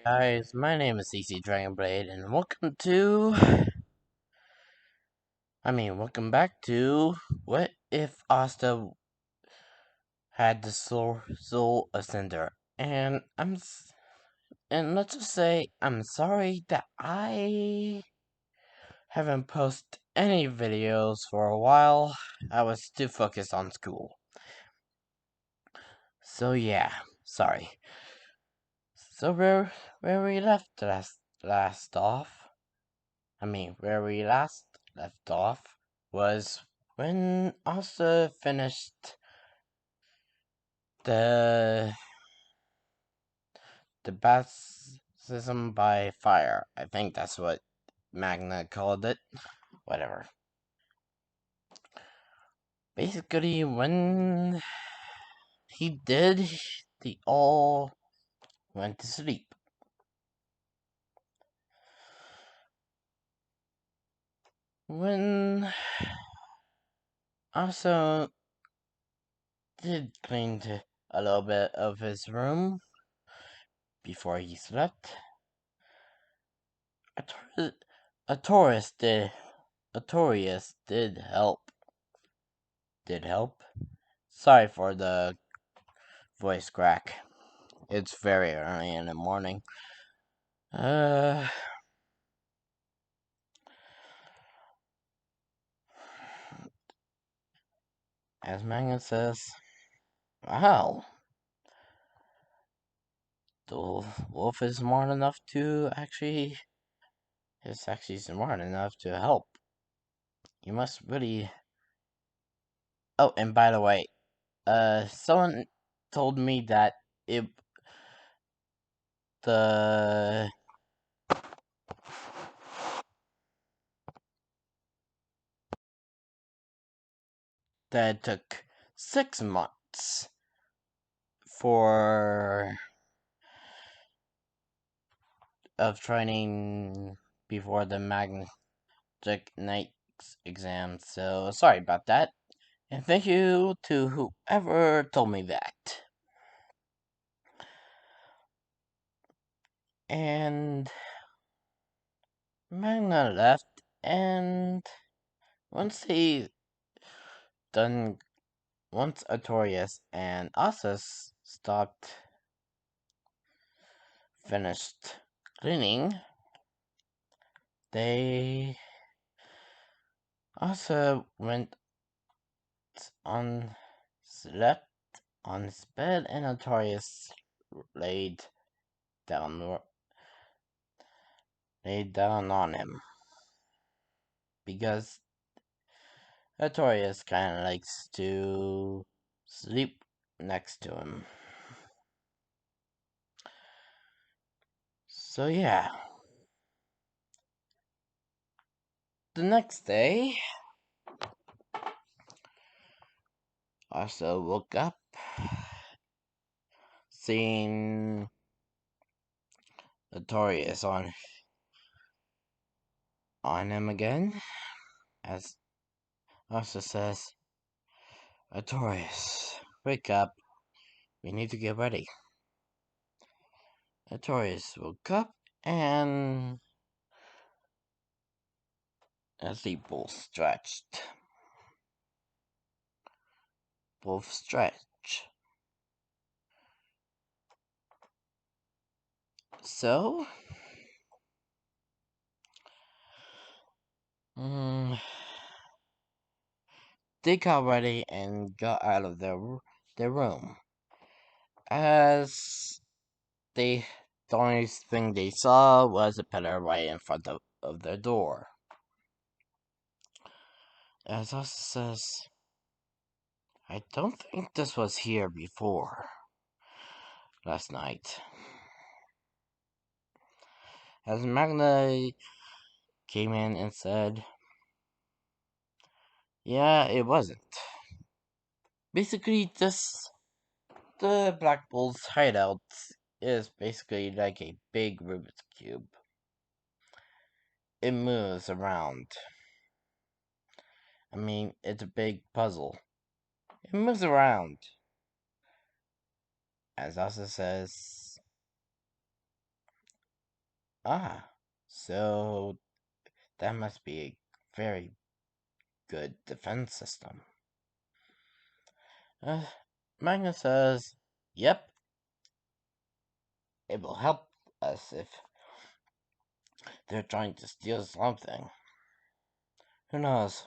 Guys, my name is CC Dragonblade, and welcome back to What If Asta Had the Soul of Cinder? And let's just say, I'm sorry that I haven't posted any videos for a while. I was too focused on school. So yeah, sorry. So where we last off, where we last left off was when Asa finished the the baptism by fire. I think that's what Magna called it. Whatever. Basically, when he did, they all went to sleep. When Asa did clean a little bit of his room before he slept, a Taurus did Artorias did help. Sorry for the voice crack. It's very early in the morning. As Manga says, wow, the wolf is smart enough to is actually smart enough to help. You must really. Oh, and by the way, someone told me that it the that it took 6 months for of training before the Magic Knight's exam. So sorry about that, and thank you to whoever told me that. And Magna left, and once he done, once Artorias and Asas finished cleaning, they also went on, slept on his bed, and Artorias laid down laid down on him because Artorias kind of likes to sleep next to him. So yeah. The next day, Asa woke up seeing Artorias on him again. As Asa says, Artorias, wake up. We need to get ready. Artorias woke up and as they both stretched. Both stretch. So, they got ready and got out of their room. As the only thing they saw was a pillar right in front of their door. As Asa says, I don't think this was here before last night. As Magna came in and said, yeah, it wasn't. Basically, the Black Bull's hideout is basically like a big Rubik's Cube. It moves around. It's a big puzzle. It moves around. As Asa says, Ah, so that must be a very good defense system. Uh, Magna says, yep, it will help us if they're trying to steal something. Who knows?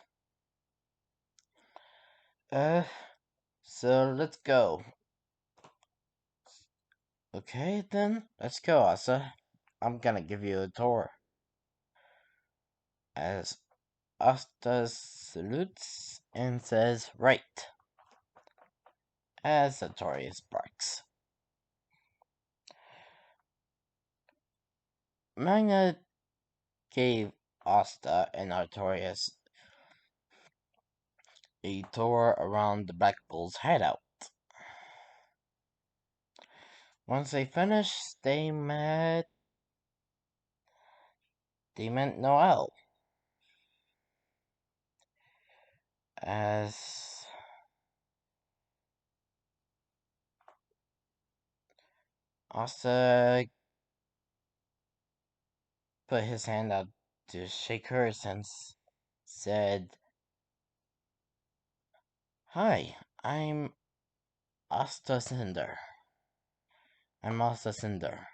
Uh, so let's go. Okay, then, let's go, Asa. I'm gonna give you a tour. As Asta salutes and says, right, as Sartorius barks. Magna gave Asta and Artorius a tour around the Black Bull's hideout. Once they finished, they met Noel. As Asta put his hand out to shake hers and said, "Hi, I'm Asta Cinder. I'm Asta Cinder.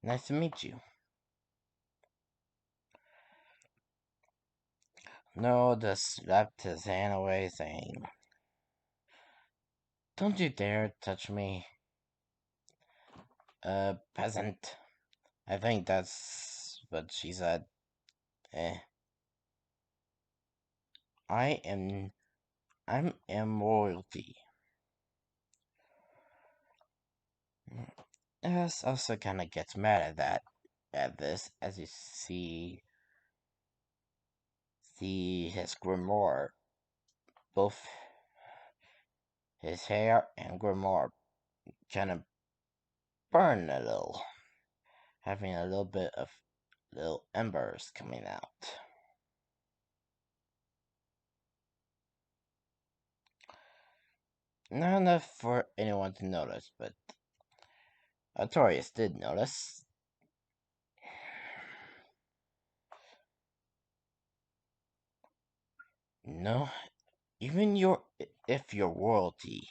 Nice to meet you." No just slapped his hand away, saying, "Don't you dare touch me, peasant." I think that's what she said. Eh. I am royalty. Yes, also kinda gets mad at this, as you see his grimoire, both his hair and grimoire kinda burn a little, having a little bit of little embers coming out. Not enough for anyone to notice, but Artorius did notice. No, even if you're royalty.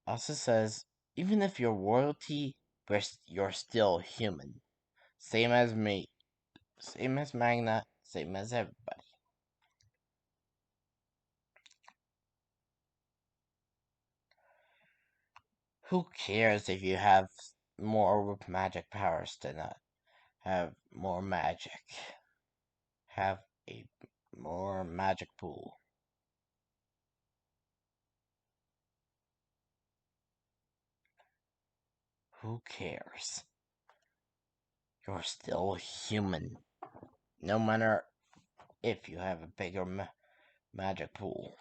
Also says, even if you're royalty, you're still human. Same as me. Same as Magna. Same as everybody. Who cares if you have more magic powers than have more magic? Have a more magic pool. Who cares? You're still human. No matter if you have a bigger magic pool.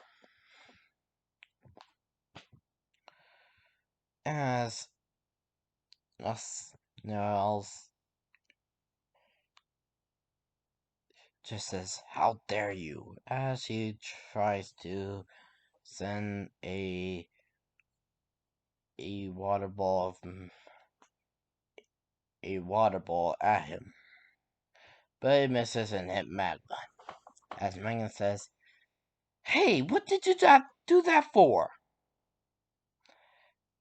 As us Noel's just says, "How dare you?" as he tries to send a water ball at him, but it misses and hit Magma. As Magma says, "Hey, what did you do that for?"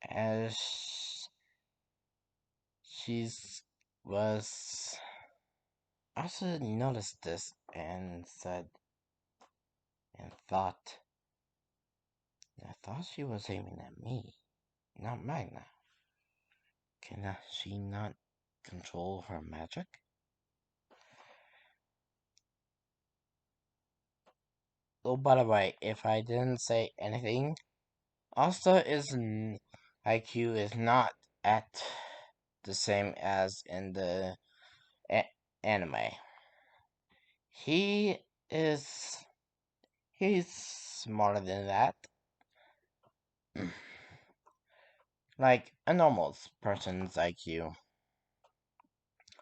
As she's was also noticed this and said and thought, "I thought she was aiming at me, not Magna. Can she not control her magic?" Oh, by the way, if I didn't say anything, Asta IQ is not at the same as in the anime. He is he's smarter than that. Like a normal person's IQ.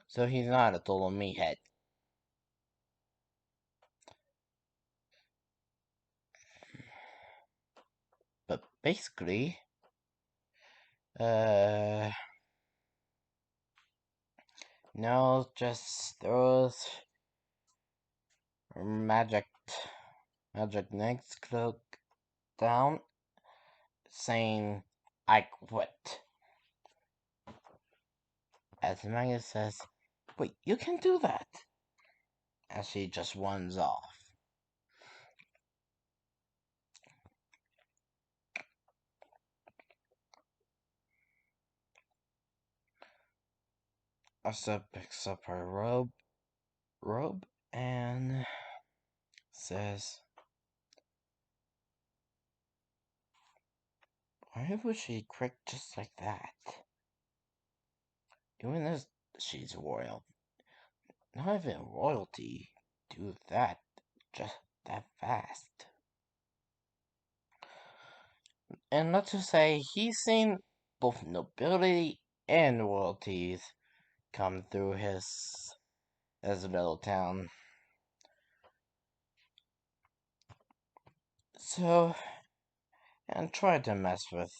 So he's not a total meathead. But basically, uh No, just throws magic magic Nick's cloak down, saying, "I quit." As Maggie says, "Wait, you can do that," as she just runs off. Asa picks up her robe and says, "Why would she quit just like that? Even as she's royal, not even royalty do that just that fast." And not to say he's seen both nobility and royalties come through his little town. So, and try to mess with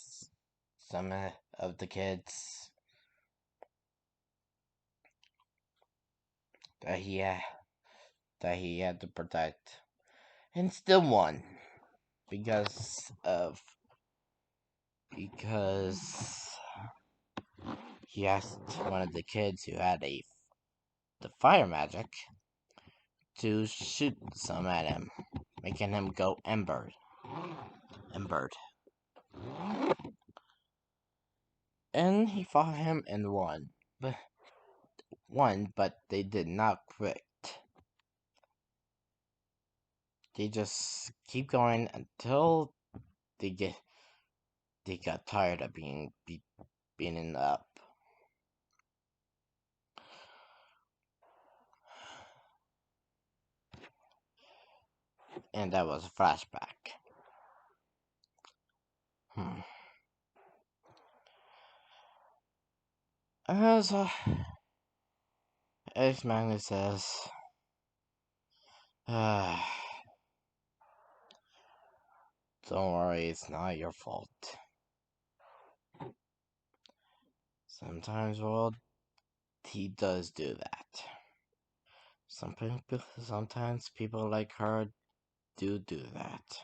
some of the kids that he had to protect, and still won because he asked one of the kids who had the fire magic to shoot some at him, making him go embered. And he fought him and but they did not quit. They just keep going until they get they got tired of beaten up. And that was a flashback. Hmm. As Magnus says, don't worry, it's not your fault. Sometimes, well, he does do that. Sometimes people like her do that.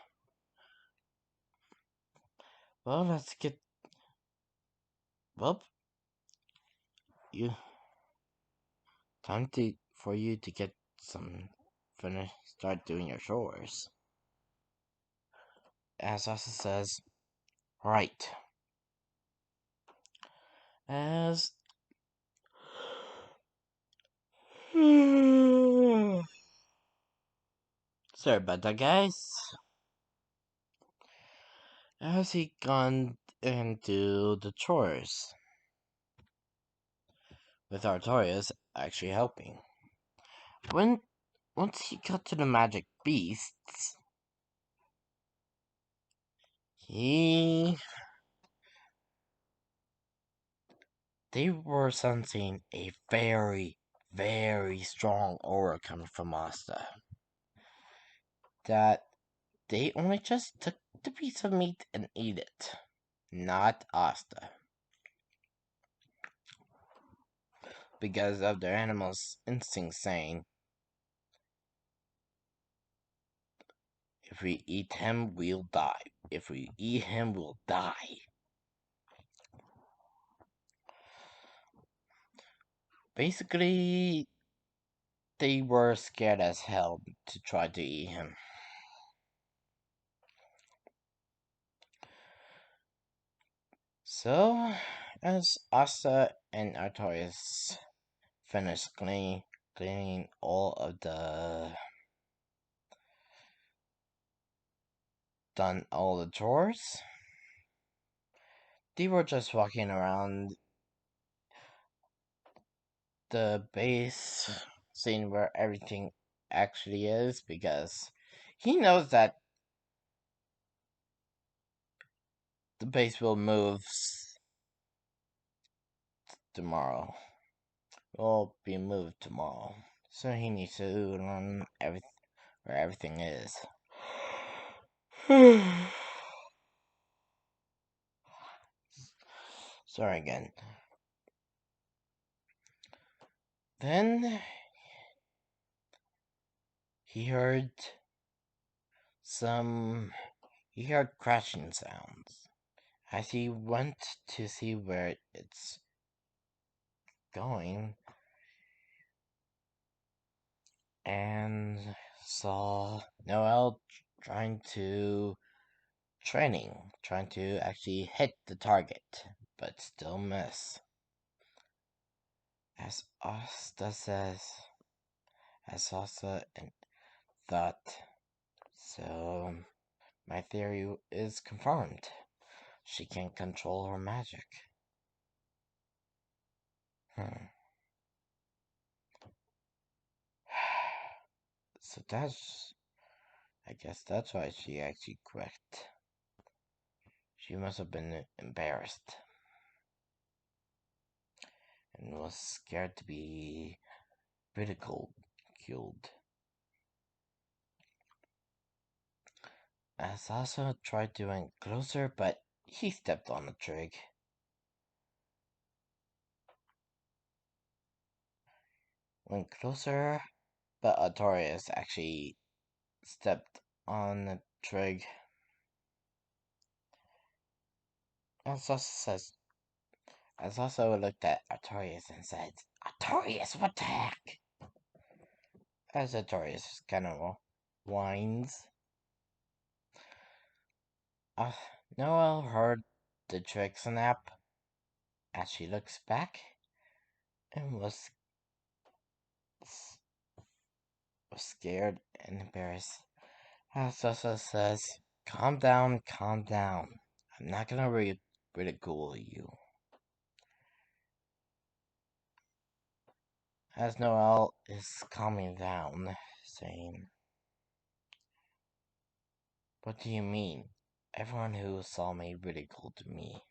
Well, let's get. Well, you time for you to get some start doing your chores. As Asa says, right. As sorry about that, guys. As he gone into the chores, with Artorias actually helping. Once he got to the magic beasts, he they were sensing a very, very strong aura coming from Asta. That they only just took the piece of meat and ate it, not Asta. Because of their animal's instinct saying, if we eat him, we'll die. If we eat him, we'll die. Basically, they were scared as hell to try to eat him. So, as Asta and Artorias finished cleaning all of done all the chores, they were just walking around the base, seeing where everything actually is, because he knows that the base will move tomorrow. Will be moved tomorrow. So he needs to learn where everything is. Sorry again. Then he heard some. He heard crashing sounds. As he went to see where it's going, and saw Noel trying to actually hit the target, but still miss. As Asta says, as Asta thought, so my theory is confirmed. She can control her magic. So I guess that's why she actually quit. She must have been embarrassed and was scared to be ridiculed. As also tried to went closer, but he stepped on a twig. Went closer, but Artorias actually stepped on the twig. As also says, as also looked at Artorias and said, "Artorias, what the heck?" As Artorias kind of whines. Noel heard the twig snap as she looks back and was scared and embarrassed. Sasa says, calm down, calm down. I'm not gonna ridicule you. As Noel is calming down, saying, what do you mean? Everyone who saw me ridiculed me.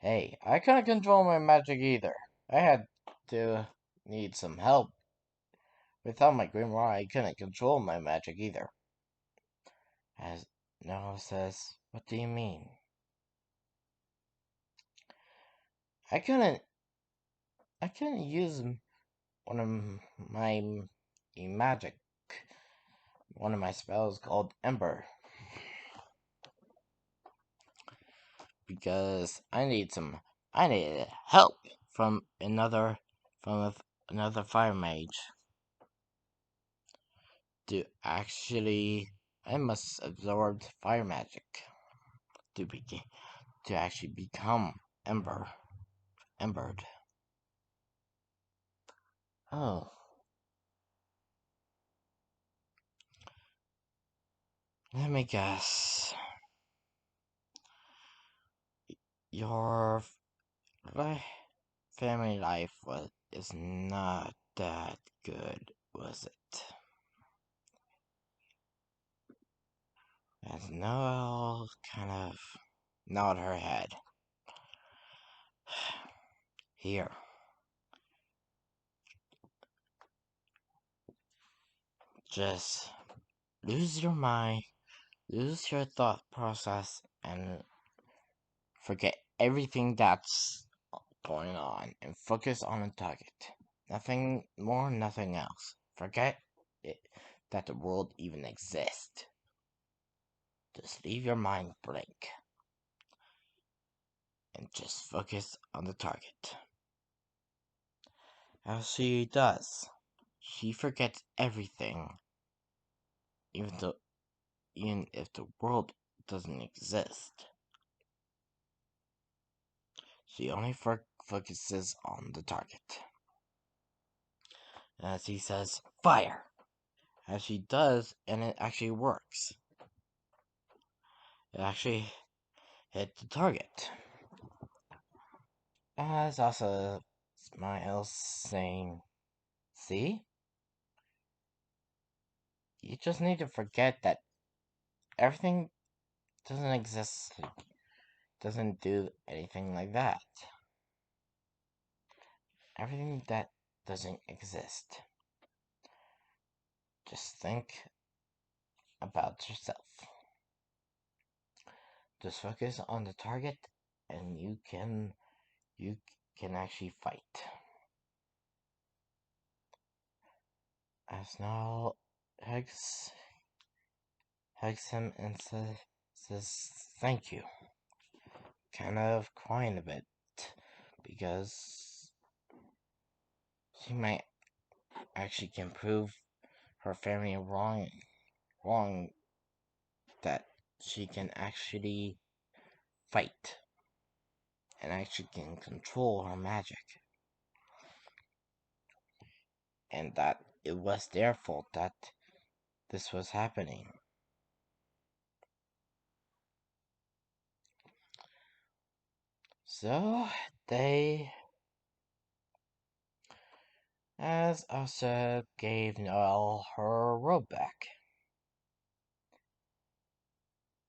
Hey, I couldn't control my magic either. I had to need some help. Without my grimoire, I couldn't control my magic either. As Noel says, what do you mean? I couldn't use one of my magic, one of my spells called Ember, because I needed help from another fire mage to actually. I must absorb fire magic to actually become embered. Oh, let me guess. Your family life is not that good, was it? As Noelle kind of nod her head. Here. Just lose your mind, lose your thought process, and forget everything that's going on and focus on a target. Nothing more, nothing else. Forget it, that the world even exists. Just leave your mind blank and just focus on the target. As she does, she forgets everything, even if the world doesn't exist. She only focuses on the target. As he says, fire! As she does, and it actually works. It actually hit the target. As also smiles, saying, see? You just need to forget that everything doesn't exist, doesn't do anything like that. Everything that doesn't exist. Just think about yourself. Just focus on the target and you can actually fight. As Noel hugs him and says thank you, kind of crying a bit because she might actually can prove her family wrong that she can actually fight and actually can control her magic, and that it was their fault that this was happening. So they, as Asa gave Noelle her robe back,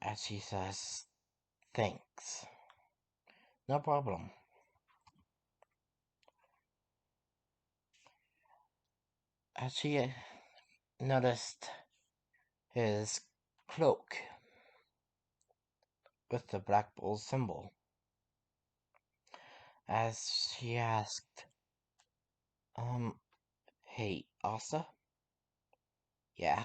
as she says, thanks. No problem. As she noticed his cloak with the Black Bull symbol, as she asked, hey, Asa? Yeah?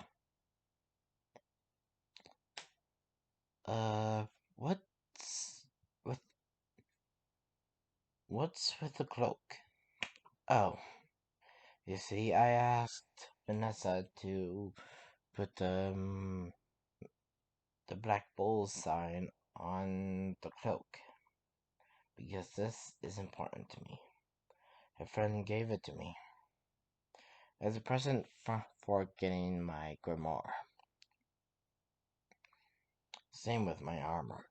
Uh, what's with, what's with the cloak? Oh, you see, I asked Vanessa to put the Black Bull sign on the cloak because this is important to me. A friend gave it to me as a present for getting my grimoire. Same with my armor.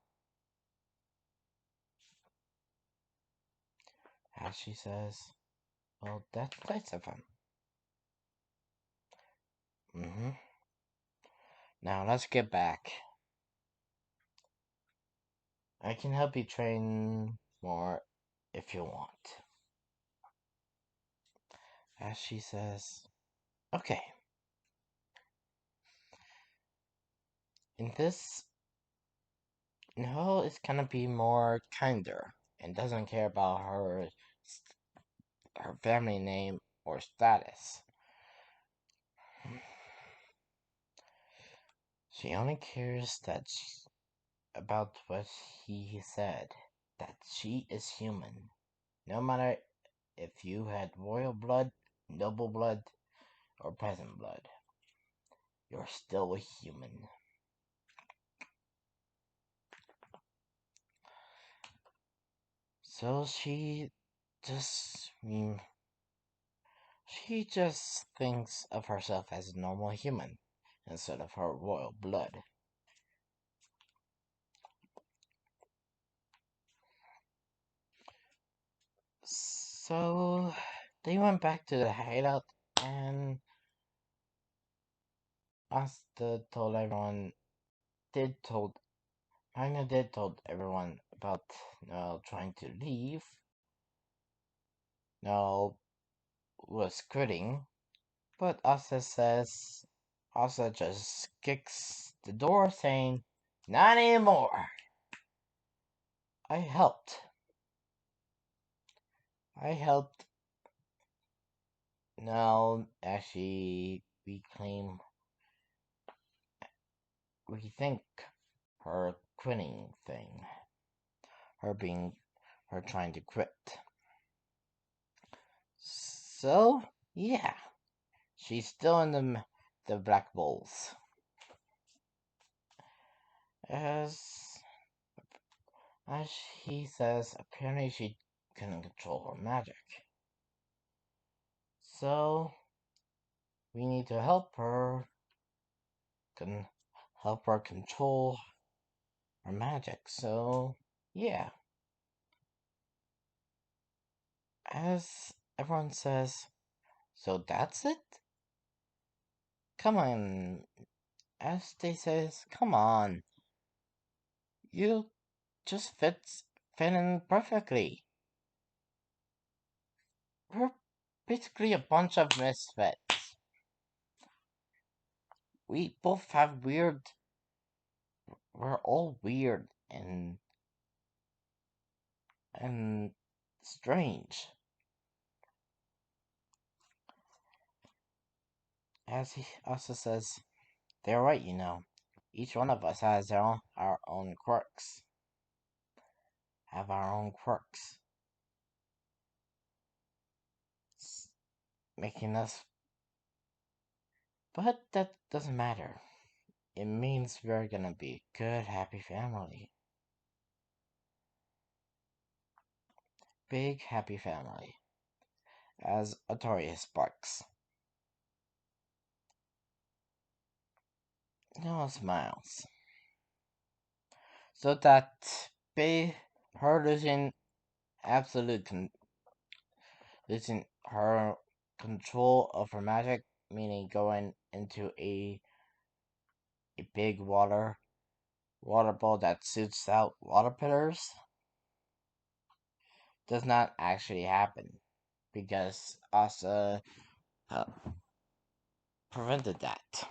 As she says, well, that's nice of him. Now let's get back. I can help you train more if you want. As she says, okay. In this, Nicole is gonna be more kinder and doesn't care about her family name or status. She only cares about what he said, that she is human. No matter if you had royal blood, noble blood, or peasant blood, you're still a human. So just, she just thinks of herself as a normal human instead of her royal blood. So they went back to the hideout, and Asta told everyone did told Magna did told everyone about Noel trying to leave. Noel was quitting, but Asta just kicks the door saying, not anymore. I helped. I helped Noel actually rethink her quitting thing. Her trying to quit. So, yeah, she's still in the Black Bulls. As he says, apparently she couldn't control her magic. So, we need to help her control her magic. So, yeah. As everyone says, so that's it? Come on. As they says, come on. You just fit in perfectly. We're basically a bunch of misfits. We both have we're all weird and strange. As he also says, they're right, you know. Each one of us has our own quirks. Have our own quirks. Making us. But that doesn't matter. It means we're gonna be a good, happy family. Big, happy family. As Artorias sparks. No smiles. So that her absolute losing her control of her magic, meaning going into a big water ball that shoots out water pillars, does not actually happen because Asa uh, prevented that.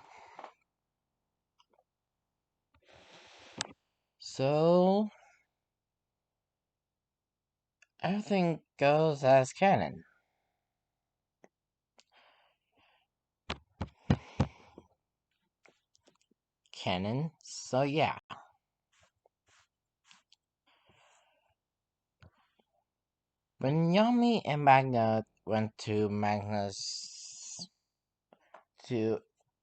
So everything goes as canon. Canon. So yeah. When Yami and Magna went to Magna's to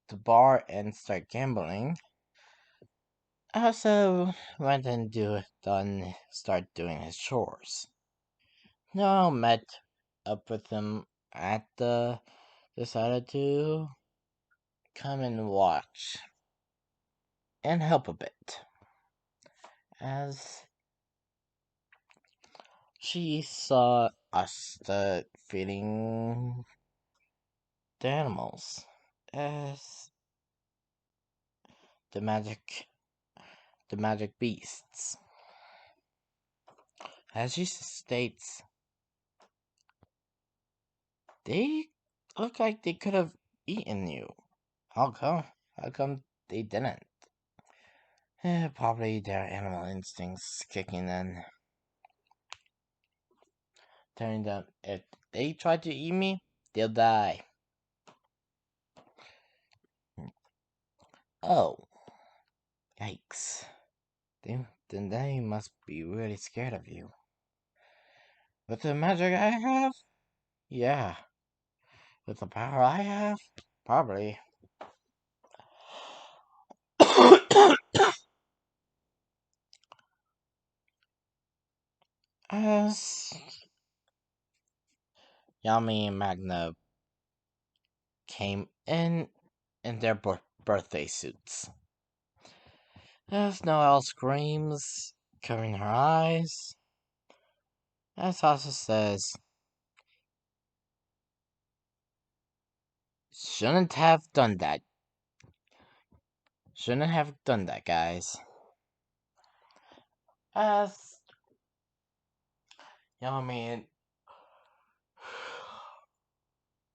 the bar and start gambling, I also went and start doing his chores. No, met up with him at the decided to come and watch and help a bit as she saw us feeding the animals as the magic beasts. As she states, they look like they could have eaten you. How come? How come they didn't? Probably their animal instincts kicking in, telling them if they try to eat me, they'll die. Oh, yikes. Then they must be really scared of you. With the magic I have? Yeah. With the power I have? Probably. As Yami and Magna came in their birthday suits. As Noelle screams, covering her eyes, as Sasha says, shouldn't have done that. Shouldn't have done that, guys. As Yami and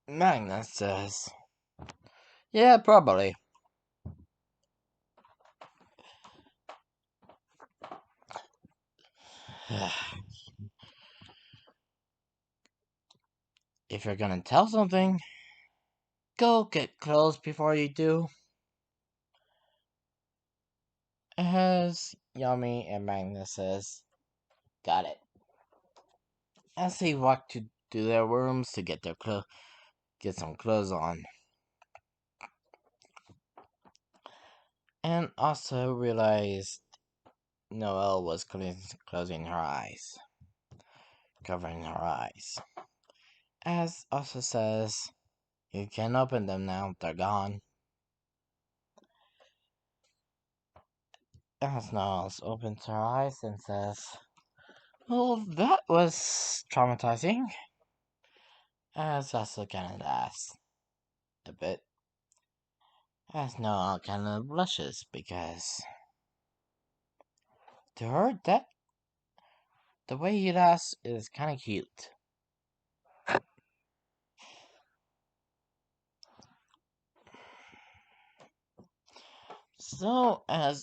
Magna says, yeah, probably. If you're gonna tell something, go get clothes before you do. As Yami and Magna says, got it. As they walk to their rooms to get get some clothes on. And also realized Noelle was closing her eyes, covering her eyes. As also says, you can open them now, they're gone. As Noelle opens her eyes and says, well, that was traumatizing. As also kind of laughs a bit. As Noelle kind of blushes because to her, that the way he laughs is kind of cute. So uh,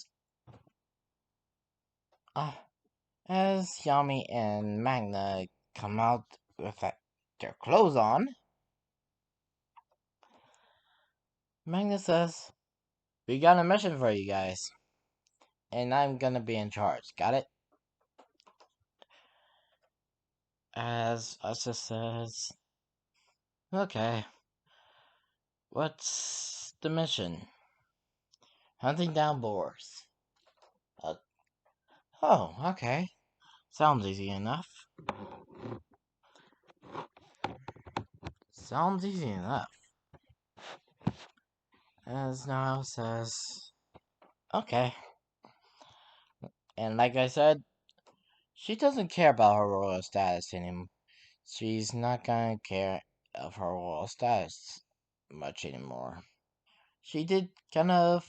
as Yami and Magna come out with their clothes on, Magnus says, "We got a mission for you guys, and I'm gonna be in charge. Got it?" As Asta says, "Okay, what's the mission?" "Hunting down boars." Uh, oh, okay. Sounds easy enough. Sounds easy enough. As Niall says, "Okay." And like I said, she doesn't care about her royal status anymore. She's not gonna care of her royal status much anymore. She did kind of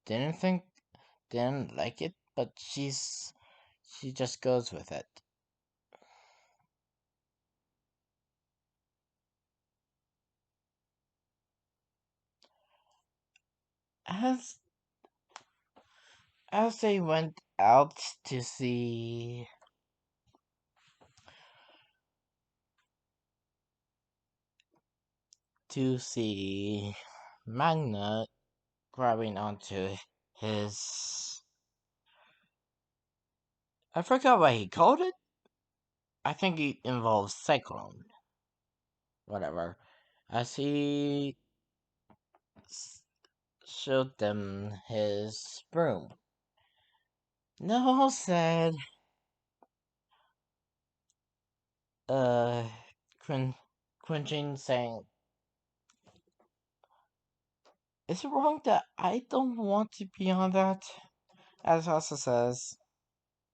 didn't think, didn't like it, but she just goes with it. As as they went out to see Magna grabbing onto his, I forgot what he called it. I think it involves cyclone. Whatever. As he showed them his broom. No said, uh, Quin, Quinjin saying, "Is it wrong that I don't want to be on that?" As Asa says,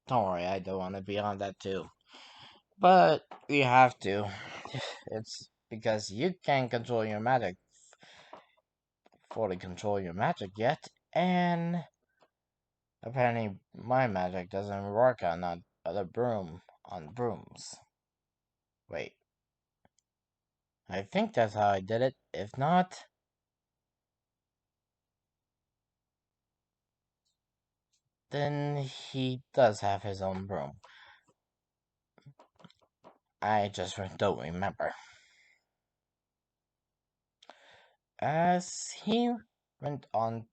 "Don't worry, I don't want to be on that too. But we have to. It's because you can't control your magic, fully control your magic yet, and apparently my magic doesn't work on other on brooms. Wait, I think that's how I did it. If not, then he does have his own broom. I just don't remember." As he went on,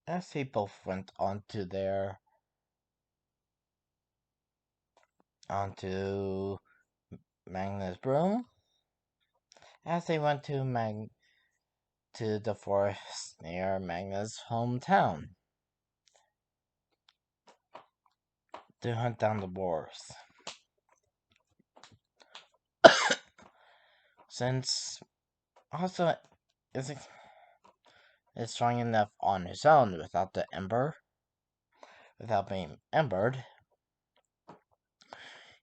as they both went onto Magna's broom, as they went to the forest near Magna's hometown to hunt down the boars. Since also is strong enough on his own without being embered,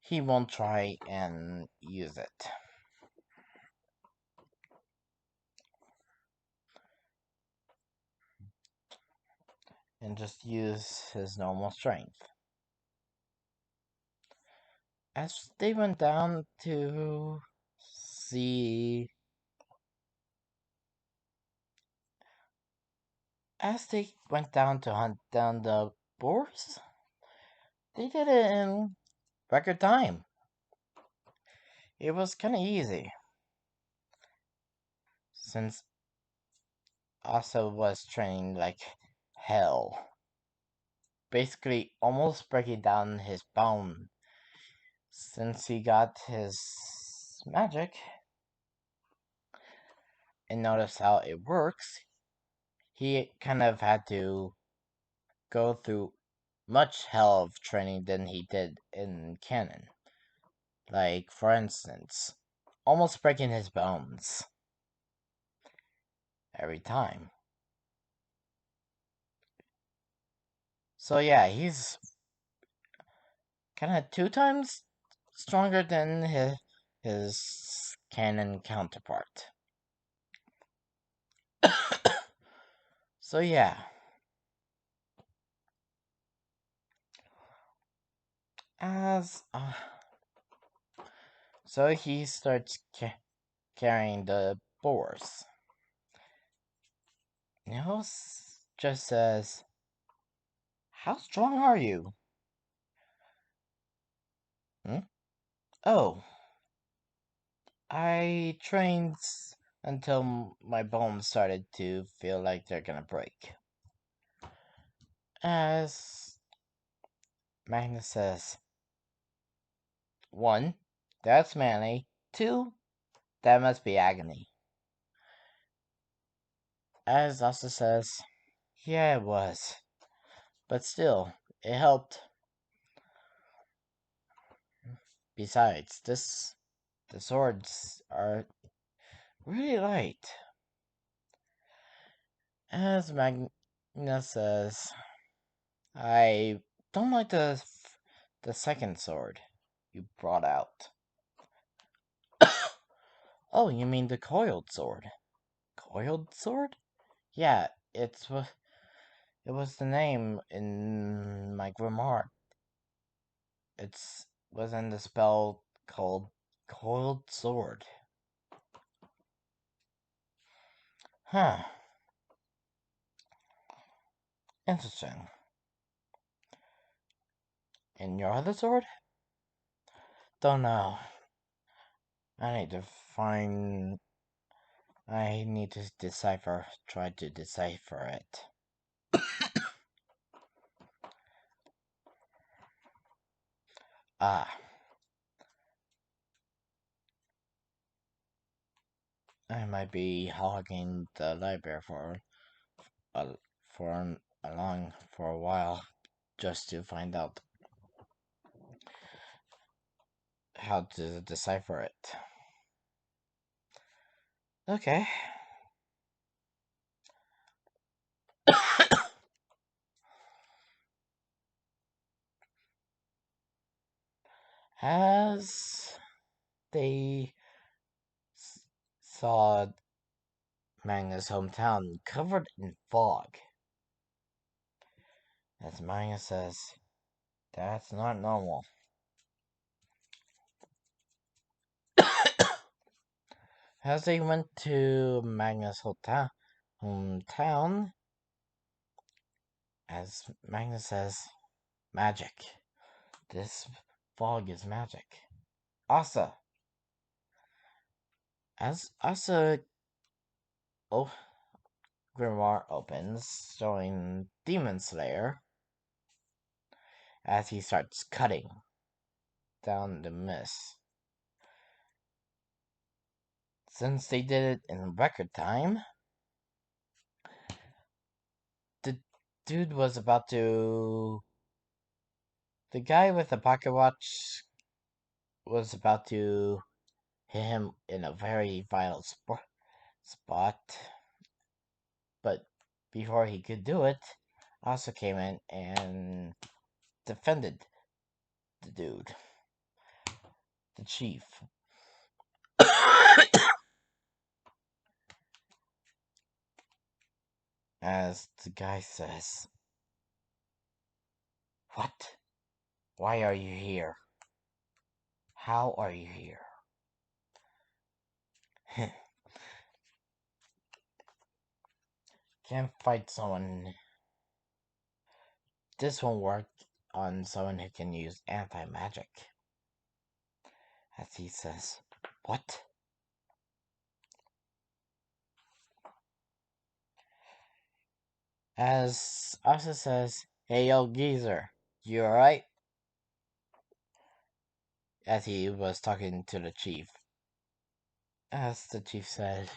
he won't try and use it, and just use his normal strength. As they went down to see, as they went down to hunt down the boars, they did it in record time. It was kind of easy, since Asa was training like hell, basically almost breaking down his bone. Since he got his magic and noticed how it works, he kind of had to go through much hell of training than he did in canon. Like, for instance, almost breaking his bones every time. So yeah, he's kind of 2 times stronger than his canon counterpart. So yeah, as so he starts carrying the boars. Nils just says, "How strong are you?" Hmm? "Oh, I trained until my bones started to feel like they're gonna break. As Magnus says, 1. That's manly. 2. That must be agony. As Asta says, yeah, it was. But still, it helped. Besides, the swords are really light. As Magnus says, I don't like the second sword you brought out. Oh, you mean the coiled sword? Coiled sword? Yeah, it was the name in my grimoire. It's was in the spell called coiled sword. Huh. Interesting. And your other sword? Don't know. I need to find. I need to try to decipher it. Ah, I might be hogging the library a, for a while just to find out how to decipher it. Okay. As they saw Manga's hometown covered in fog, as Manga says, that's not normal. As they went to Magna's hometown, as Magna says, magic. This fog is magic. Asa. As Asa grimoire opens, showing Demon Slayer, as he starts cutting down the mist. Since they did it in record time, the dude was about to. The guy with the pocket watch was about to hit him in a very vital spot. But before he could do it, Asa came in and defended the dude, the chief. As the guy says, "What? Why are you here? How are you here?" Can't fight someone. This won't work on someone who can use anti-magic. As he says, "What?" As Asa says, "Hey yo geezer, you alright?" As he was talking to the chief. As the chief said,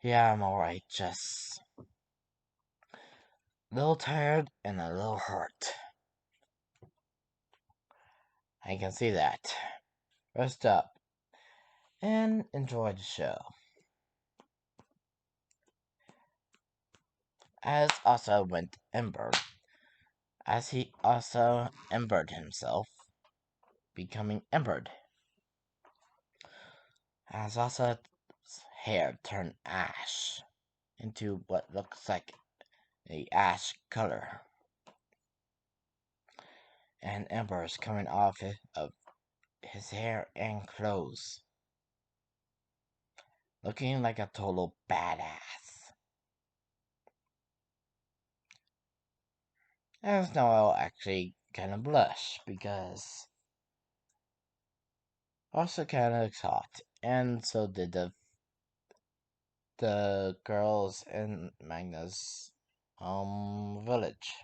"Yeah, I'm alright, just a little tired and a little hurt." I can see that. Rest up and enjoy the show. As Asa went embered, as he also embered himself, becoming embered. As Asa's hair turned ash into what looks like a ash color, and embers coming off of his hair and clothes, looking like a total badass. As Noel actually kind of blush because also kind of looks hot. and so did the girls in Magna's village.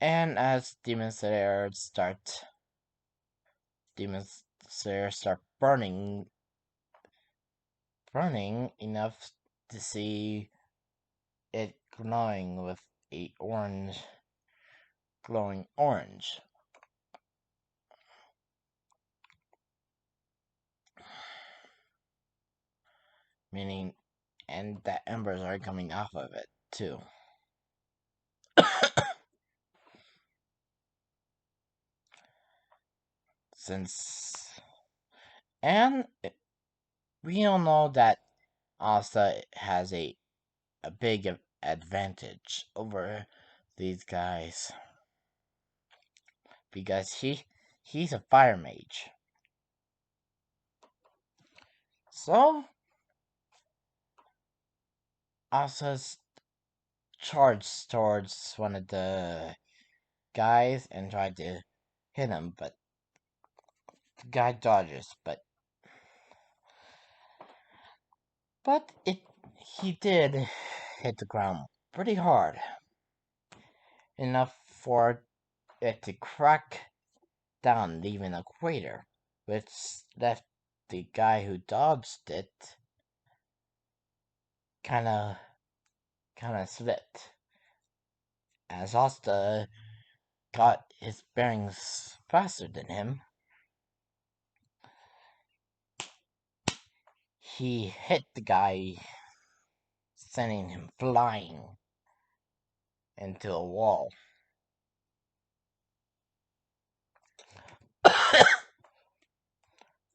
And as demons there start burning enough to see it glowing with a glowing orange, meaning, and the embers are coming off of it too. Since, and we all know that Asta has a big advantage over these guys because he's a fire mage. So Asa's charged towards one of the guys and tried to hit him, but the guy dodges. But he did hit the ground pretty hard, enough for it to crack down, leaving a crater, which left the guy who dodged it kind of slipped. As Asta got his bearings faster than him, he hit the guy, sending him flying into a wall.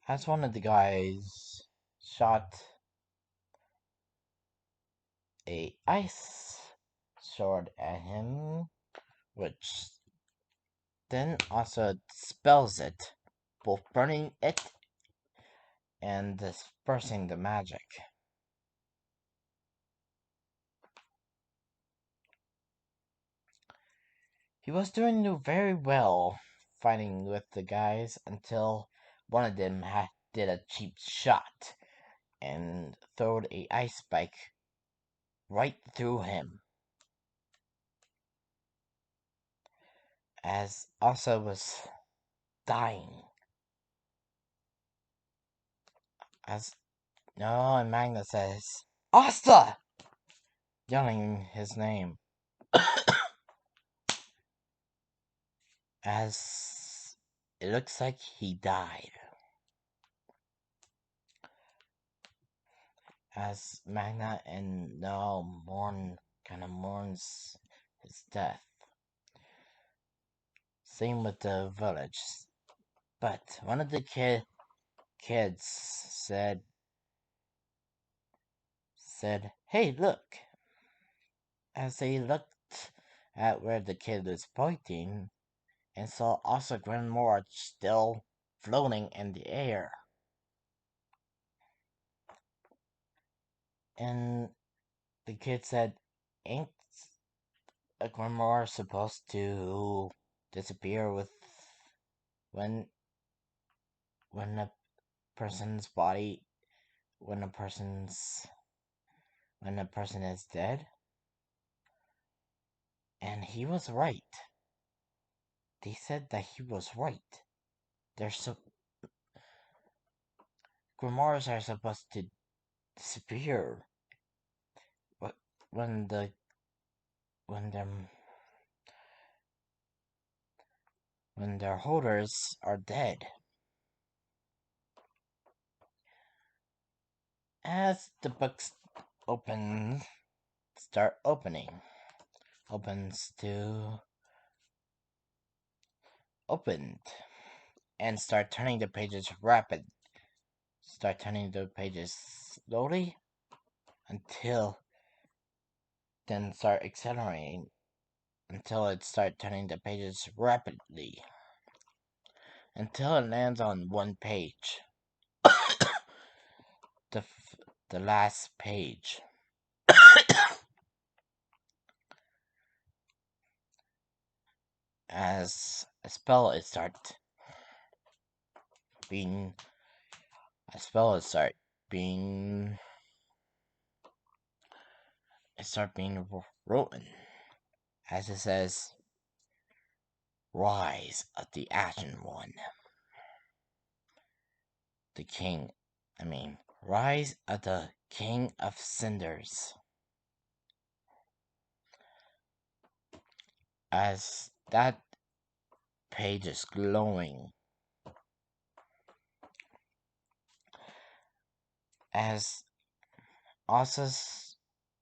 As one of the guys shot a ice sword at him, which then also dispels it, both burning it and dispersing the magic. He was doing very well fighting with the guys until one of them did a cheap shot and throwed a ice spike right through him. As Asa was dying. As no, and Magna says, Asta! Yelling his name. As it looks like he died. As Magna and No mourns his death. Same with the village. But one of the kids said, "Hey, look!" As they looked at where the kid was pointing, and saw also Grandmore still floating in the air. And the kid said, "Ain't a Grandmore supposed to disappear with when a person's body when a person is dead?" And he was right. They said that he was right. They're so Grimoires are supposed to disappear when the when them when their holders are dead. As the books start opening, opens to opened, and start turning the pages Start turning the pages slowly until then start accelerating until it start turning the pages rapidly until it lands on one page. the the last page. as a spell it start being a spell it start being written as it says, "Rise of the Ashen One, the king." Rise of the King of Cinders. As that page is glowing, as Asa's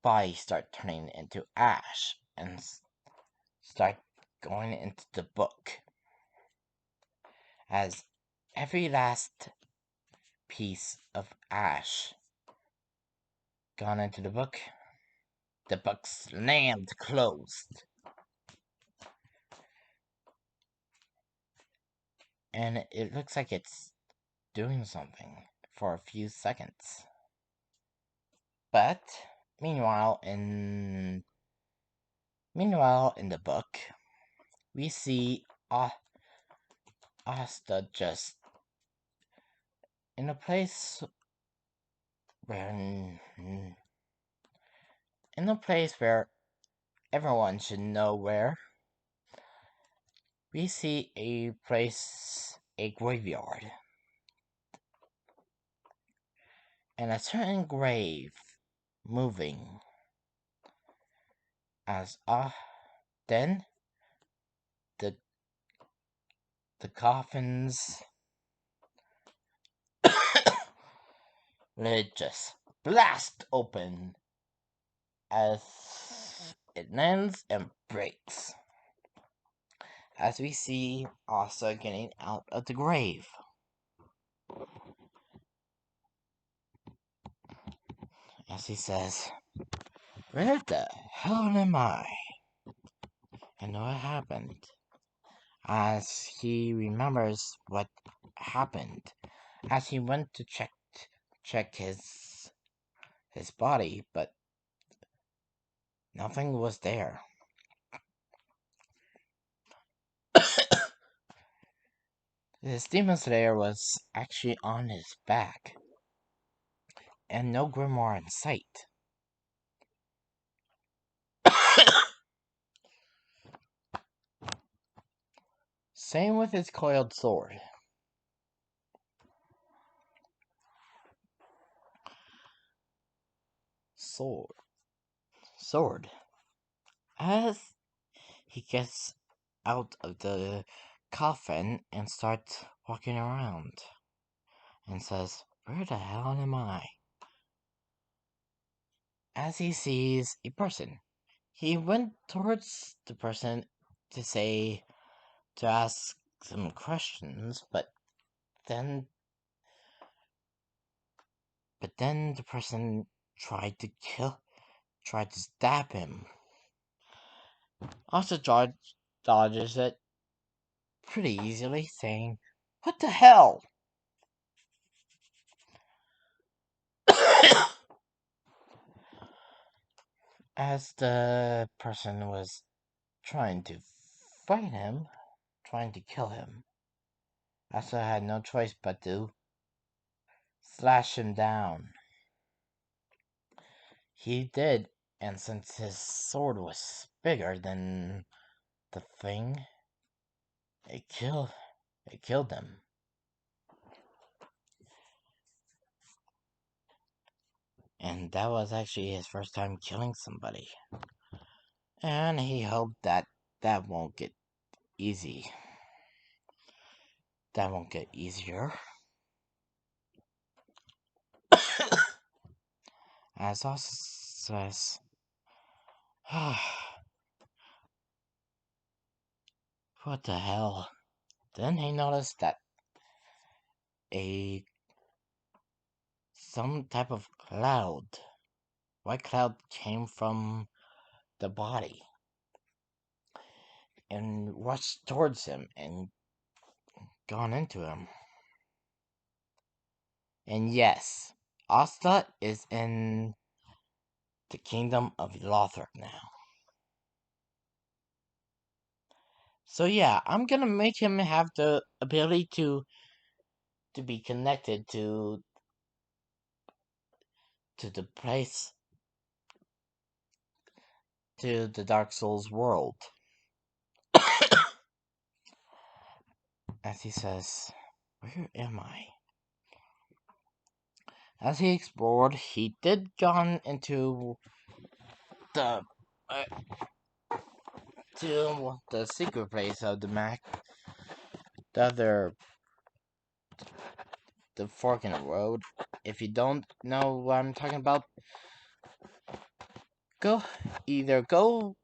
body start turning into ash and start going into the book, as every last piece of ash gone into the book slammed closed, and it looks like it's doing something for a few seconds. But meanwhile in the book, we see Asta just in a place where everyone should know where. We see a graveyard, and a certain grave moving as then the coffin's lid just blast open as it lands and breaks, as we see Asa getting out of the grave. As he says, "Where the hell am I? And what happened?" As he remembers what happened, as he went to check his body, but nothing was there. His demon slayer was actually on his back, and no grimoire in sight. Same with his coiled sword. Sword. As he gets out of the coffin and starts walking around and says, "Where the hell am I?" As he sees a person. He went towards the person to ask some questions, but then the person tried to stab him. Also dodges it pretty easily, saying, "What the hell?" As the person was trying to fight him, trying to kill him, Asa had no choice but to slash him down. He did, and since his sword was bigger than the thing, it killed him. And that was actually his first time killing somebody. And he hoped that won't get easy. That won't get easier. As also says, what the hell? Then he noticed that some type of white cloud came from the body and rushed towards him and gone into him. And yes, Asta is in the kingdom of Lothric now. So yeah, I'm gonna make him have the ability to be connected to the place, to the Dark Souls world. As he says, where am I? As he explored, he did gone into the uh, to the secret place of the Mac, the other, the fork in the road. If you don't know what I'm talking about, go either go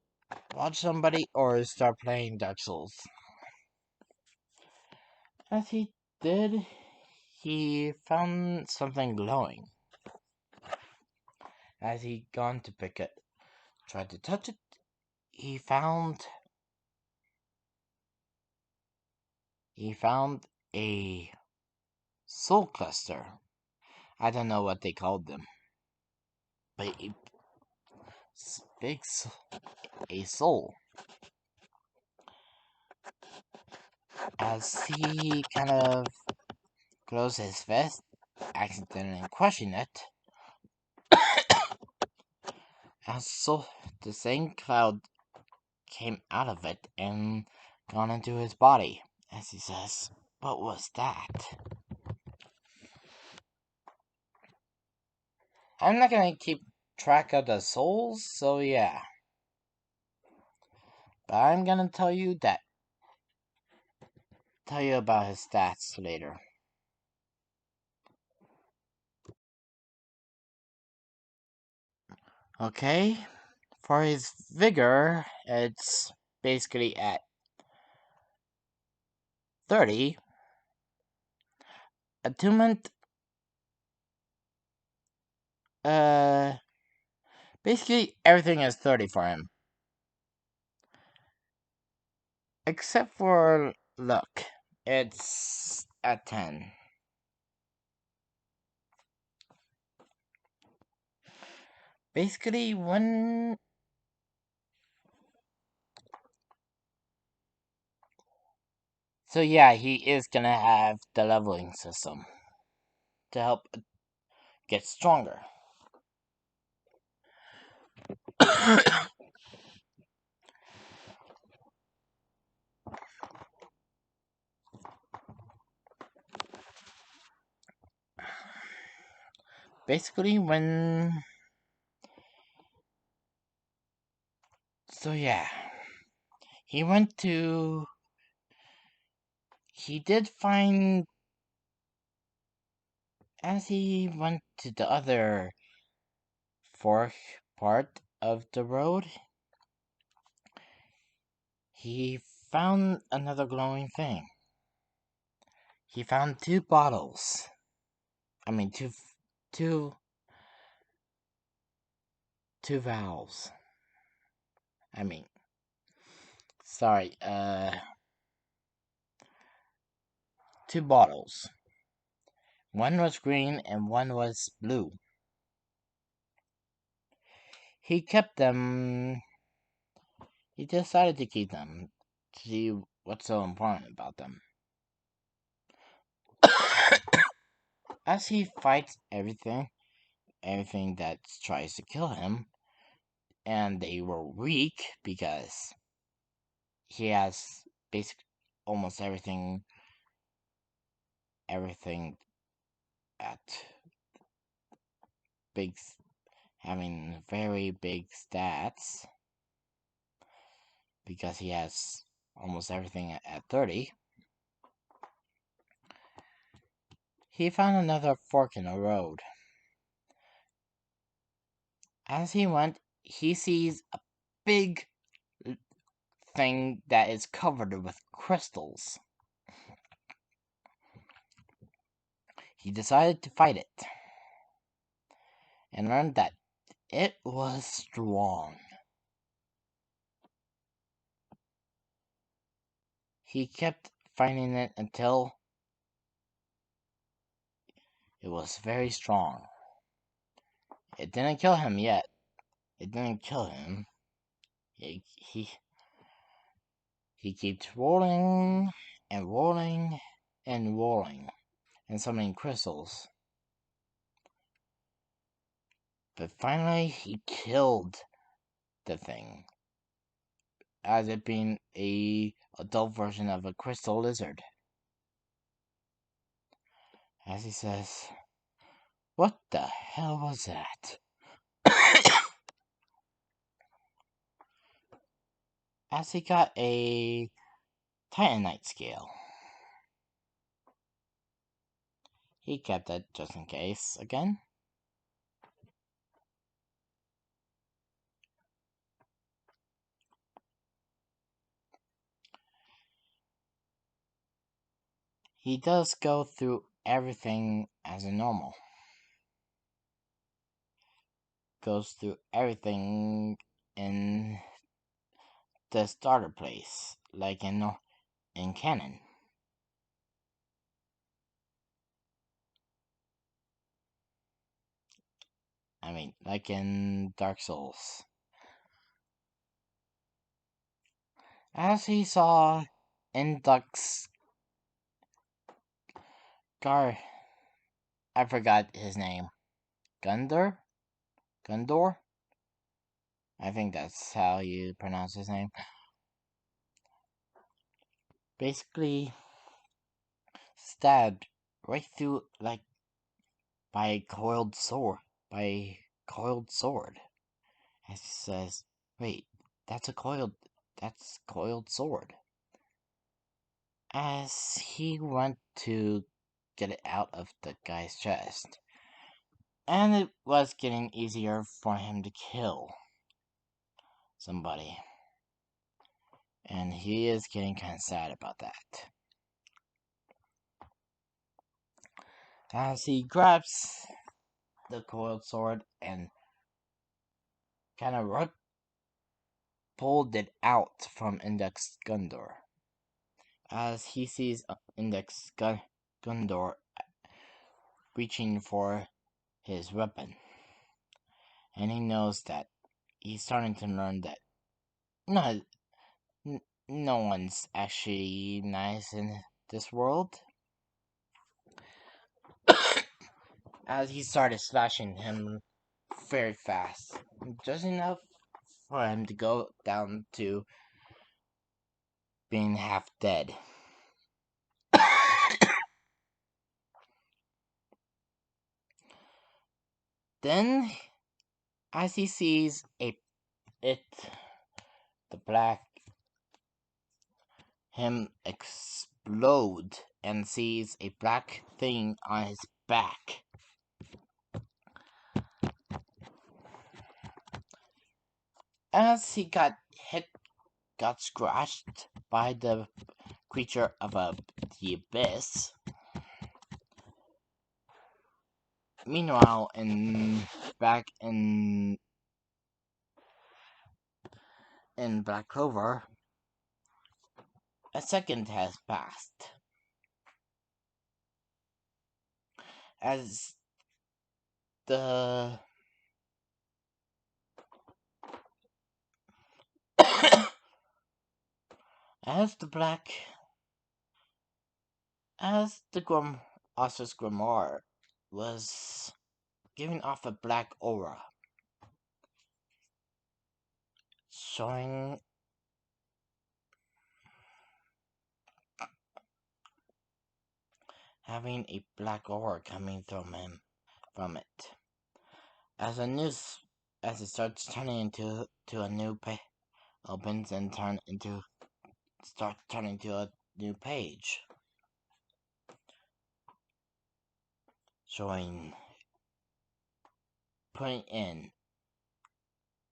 watch somebody or start playing Dark Souls. As he did, he found something glowing. As he gone to pick it, tried to touch it, he found a soul cluster. I don't know what they called them, but big a soul. As he kind of closed his fist, accidentally crushing it, as so the same cloud came out of it and gone into his body. As he says, "What was that?" I'm not gonna keep track of the souls, so yeah. But I'm gonna tell you about his stats later. Okay, for his vigor, it's basically at 30. Attunement, uh, basically everything is 30 for him. Except for luck, it's at 10. Basically, when. So yeah, he is gonna have the leveling system to help get stronger. Basically, when. So yeah, he went to. He did find. As he went to the other fork part of the road, he found another glowing thing. He found two bottles. I mean, two, two valves. I mean, sorry, two bottles. One was green and one was blue. He kept them. He decided to keep them to see what's so important about them. As he fights everything that tries to kill him, and they were weak because he has basic almost everything at big, having very big stats because he has almost everything at 30. He found another fork in the road. As he went, he sees a big thing that is covered with crystals. He decided to fight it and learned that it was strong. He kept fighting it until it was very strong. It didn't kill him yet. It didn't kill him. He He keeps rolling and rolling and rolling and summoning crystals. But finally, he killed the thing, as it being a adult version of a crystal lizard. As he says, "What the hell was that?" As he got a Titanite scale. He kept it just in case again. He does go through everything as a normal. Goes through everything in the starter place, like in canon. I mean, like in Dark Souls. As he saw Induck's Gar, I forgot his name. Gundor? Gundor? I think that's how you pronounce his name. Basically, stabbed right through, like, by a coiled sword. As he says, "Wait, that's coiled sword." As he went to get it out of the guy's chest. And it was getting easier for him to kill somebody. And he is getting kind of sad about that. As he grabs the coiled sword and kind of pulled it out from Index Gundor. As he sees Index Gundor reaching for his weapon. And he knows that he's starting to learn that no one's actually nice in this world. As he started slashing him very fast, just enough for him to go down to being half dead. Then, as he sees the black, him explode and sees a black thing on his back. As he got scratched by the creature of the abyss. Meanwhile, back in Black Clover, a second has passed. As the as the Oscar's Grimoire was giving off a black aura, showing having a black aura coming from it. As it starts turning into a new opens and starts turning to a new page, showing putting in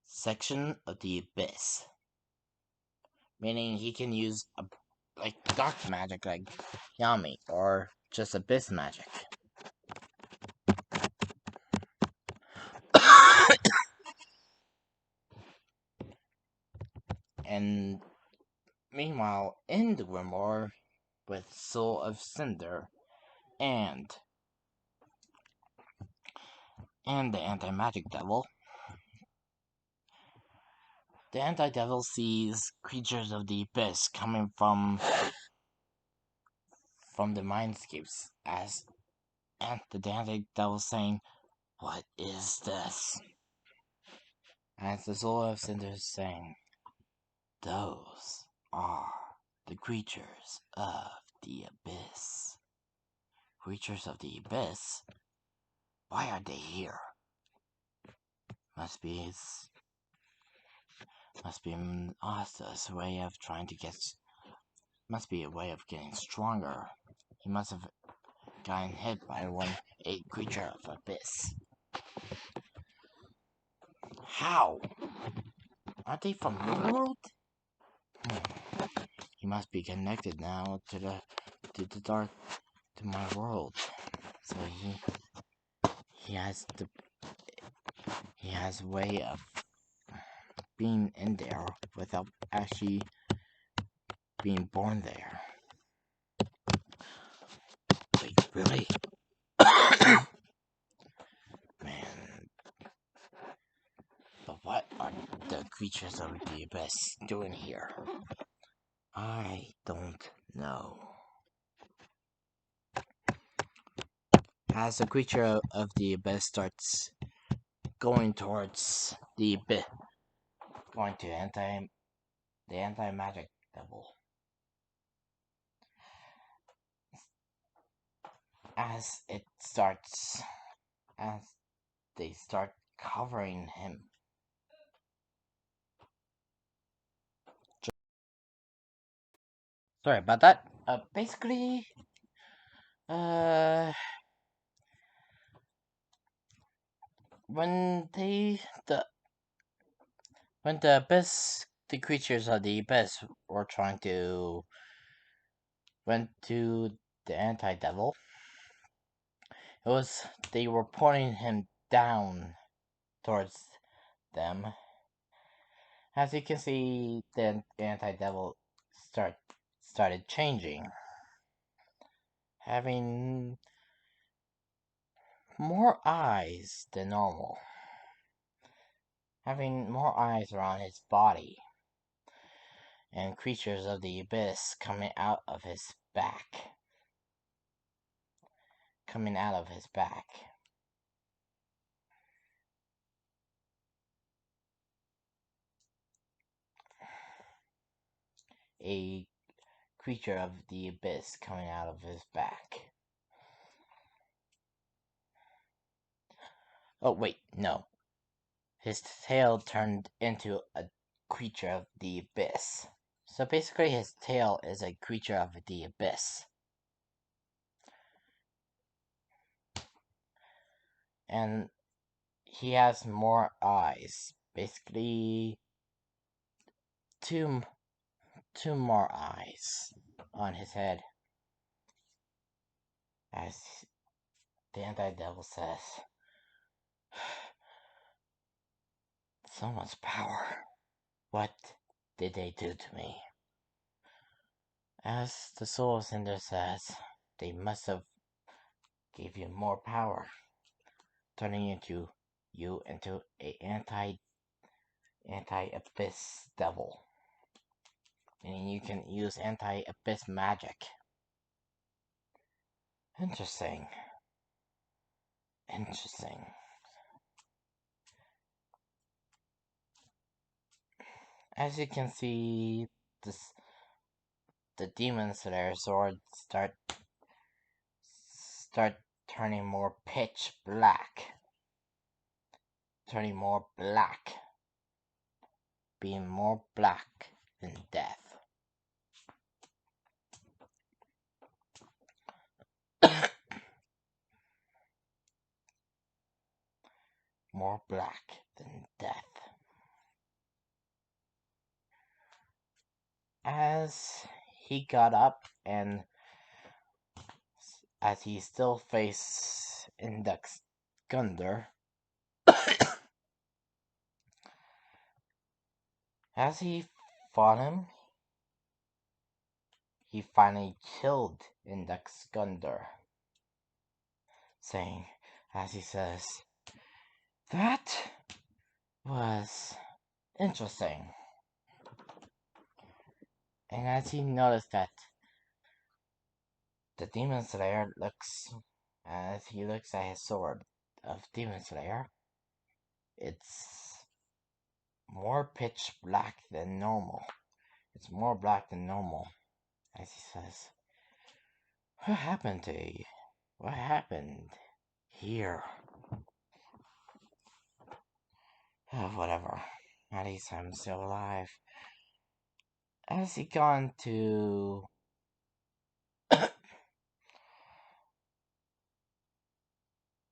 section of the abyss, meaning he can use like dark magic like Yami or just abyss magic. And meanwhile, in the Grimoire, with Soul of Cinder and the Anti-Magic Devil, the anti-devil sees creatures of the abyss coming from the mindscapes and the anti-devil saying, "What is this?" As the soul of Cinder is saying, "Those are the creatures of the abyss." Creatures of the abyss? Why are they here? Must be Asta's way of trying to get. Must be a way of getting stronger. He must have gotten hit by a creature of abyss. How? Aren't they from your world? He must be connected now to the dark, to my world. So he has a way of being in there without actually being born there. Wait, really? Man. But what are the creatures of the abyss doing here? I don't know. As the creature of the abyss starts going towards the abyss, going to the anti-magic devil. As they start covering him. Sorry about that. Basically, when the creatures of the abyss were trying to went to the anti-devil, they were pointing him down towards them. As you can see, the anti-devil started changing, having more eyes than normal, having more eyes around his body, and creatures of the abyss coming out of his back. A creature of the abyss coming out of his back. Oh, wait, no. His tail turned into a creature of the abyss. So basically, his tail is a creature of the abyss. And he has more eyes. Basically, two more eyes on his head. As the anti-devil says, "So much power. What did they do to me?" As the soul of Cinder says, "They must have gave you more power, turning you into a anti-abyss devil. Meaning you can use anti-abyss magic." Interesting. As you can see, the demon slayer sword start turning more pitch black. Being more black than death. More black than death. As he got up and as he still faced Index Gunder, as he fought him, he finally killed Index Gunder, saying, as he says, "That was interesting." And as he noticed that the Demon Slayer looks, as he looks at his sword of Demon Slayer, it's more pitch black than normal. It's more black than normal. As he says, "What happened to you? What happened here?" Oh, whatever. At least I'm still alive. As he gone to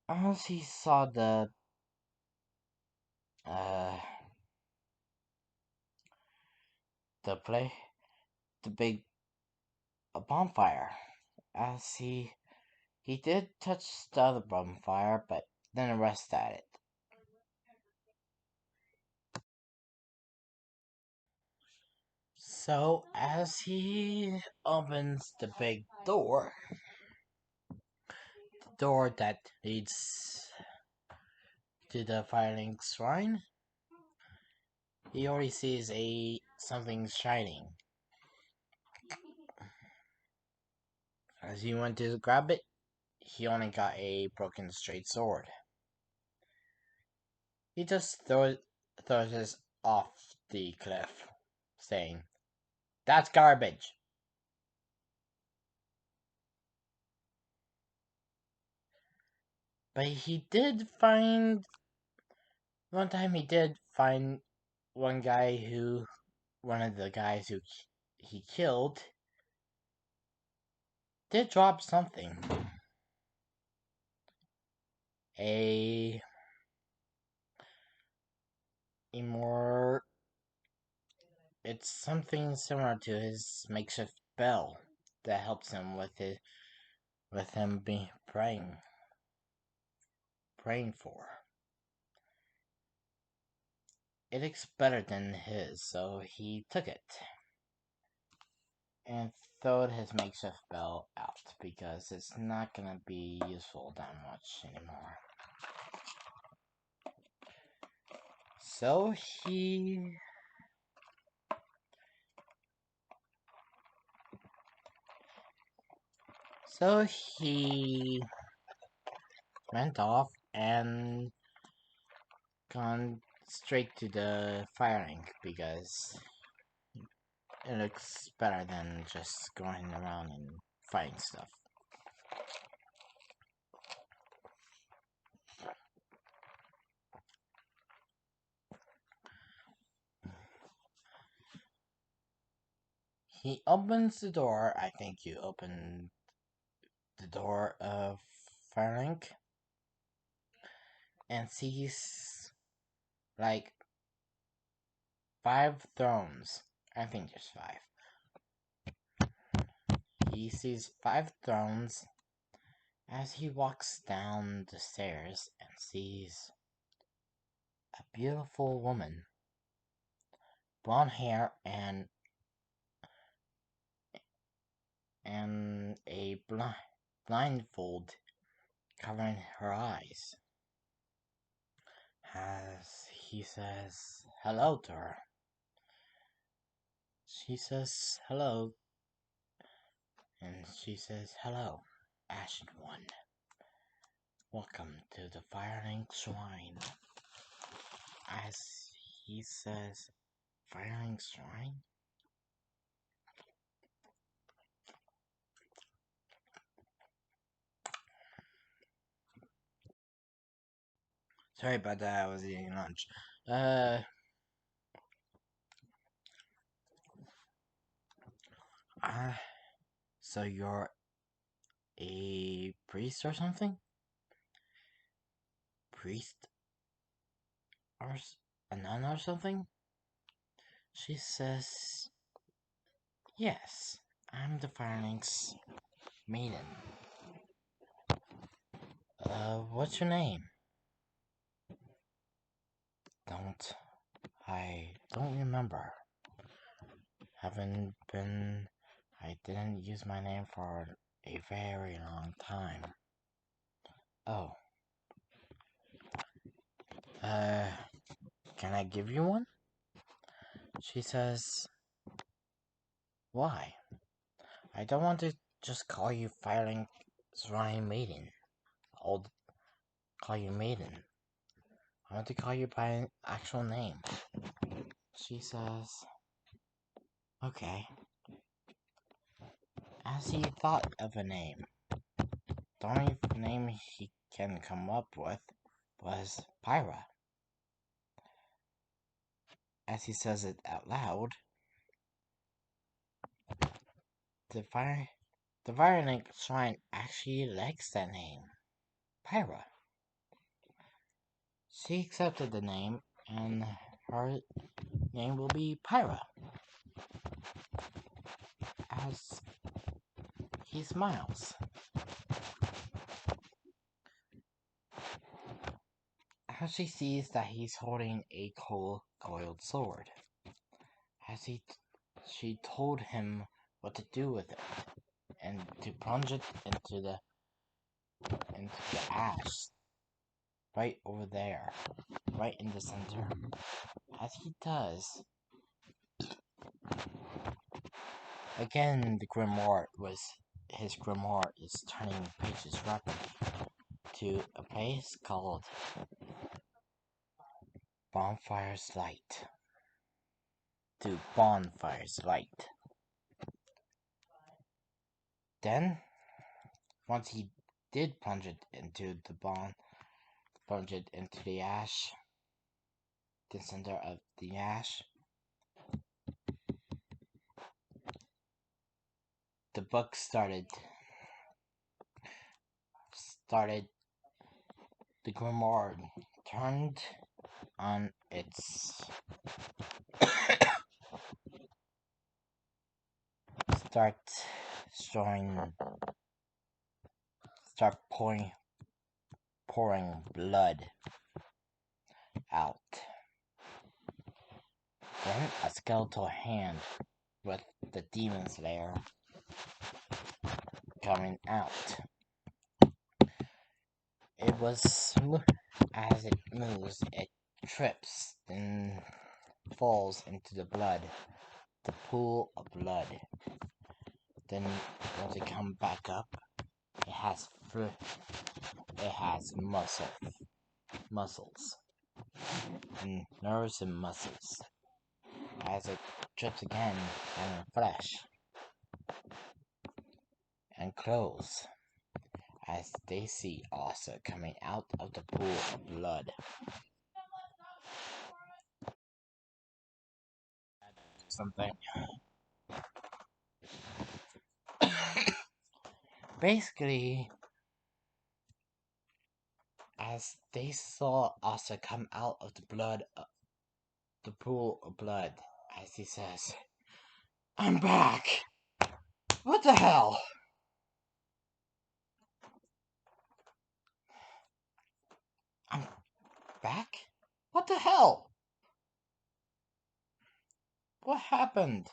as he saw uh the play the big bonfire, as he did touch the other bonfire, but then rest at it. So as he opens the big door, the door that leads to the Firelink Shrine, he already sees something shining. As he went to grab it, he only got a broken straight sword. He just throws it off the cliff, saying, "That's garbage." But he did find one time. He did find one guy who one of the guys who he killed did drop something. A a more it's something similar to his makeshift bell that helps him with him be praying for. It looks better than his, so he took it and throwed his makeshift bell out because it's not gonna be useful that much anymore. So he went off and gone straight to the firing because it looks better than just going around and fighting stuff. He opens the door. I think you open the door of Firelink and sees like 5 thrones. I think there's 5. He sees 5 thrones as he walks down the stairs and sees a beautiful woman, blonde hair and a blindfold covering her eyes. As he says hello to her, she says hello, and she says hello, Ashen One. Welcome to the Firelink Shrine. As he says, Firelink Shrine? Sorry about that, I was eating lunch. Uh, so you're a priest or something? Priest? Or a nun or something? She says, yes, I'm the Firelink's maiden. What's your name? I don't remember. I didn't use my name for a very long time. Oh, uh, can I give you one? She says, Why? I don't want to just call you Firelink Shrine Maiden. I'll call you Maiden. I want to call you by an actual name. She says, okay. As he thought of a name, the only name he can come up with was Pyra. As he says it out loud, the Firelink Shrine actually likes that name, Pyra. She accepted the name, and her name will be Pyra. As he smiles. As she sees that he's holding a coiled sword. As she told him what to do with it, and to plunge it into the ash, right over there, right in the center. As he does, again his grimoire is turning pages rapidly to a place called Bonfire's Light. To Bonfire's Light. Then, once he did plunge it into the ash, the center of the ash, the book started the grimoire turned on its start pouring blood out. Then a skeletal hand with the demon slayer coming out. It was as it moves, it trips and falls into the pool of blood. Then once it comes back up, it has muscles and nerves and muscles. As it trips again, and flesh and clothes. As they see Asa coming out of the pool of blood. Something. Basically, as they saw Asa come out of the pool of blood, as he says, "I'm back! What the hell? I'm back? What the hell? What happened?"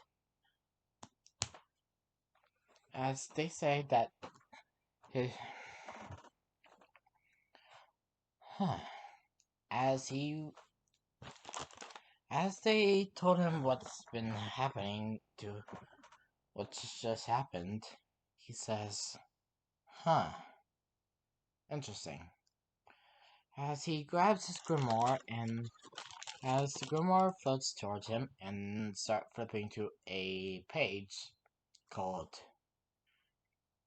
As they say that his... As they told him what's been happening to what's just happened, he says, interesting. As he grabs his grimoire, and as the grimoire floats towards him, and start flipping to a page called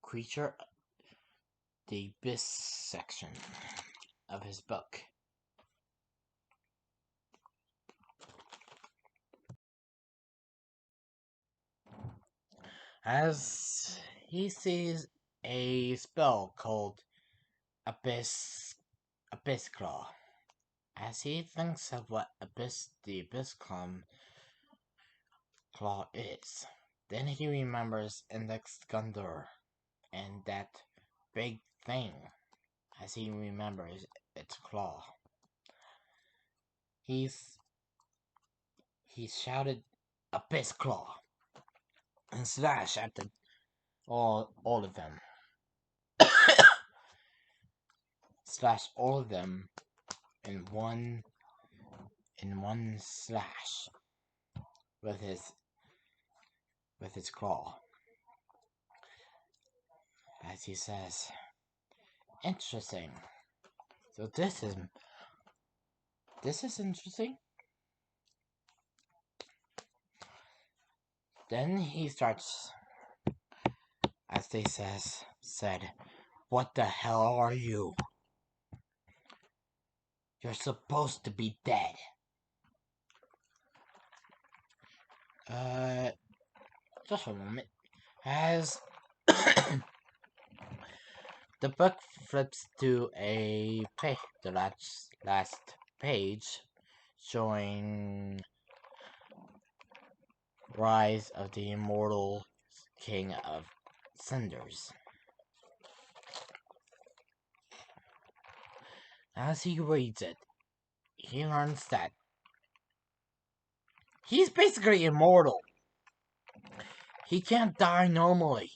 Creature, the Abyss section of his book. As he sees a spell called Abyss Claw. As he thinks of what the Abyss Claw is, then he remembers Index Gundur and that big thing. As he remembers its claw, he shouted Abyss Claw and slashed at all of them. Slash all of them in one slash with his with his claw. As he says, interesting. So this is interesting. Then he starts, as they said, what the hell are you? You're supposed to be dead. Just a moment. As the book flips to the last page, showing Rise of the Immortal King of Cinders. As he reads it, he learns that he's basically immortal. He can't die normally.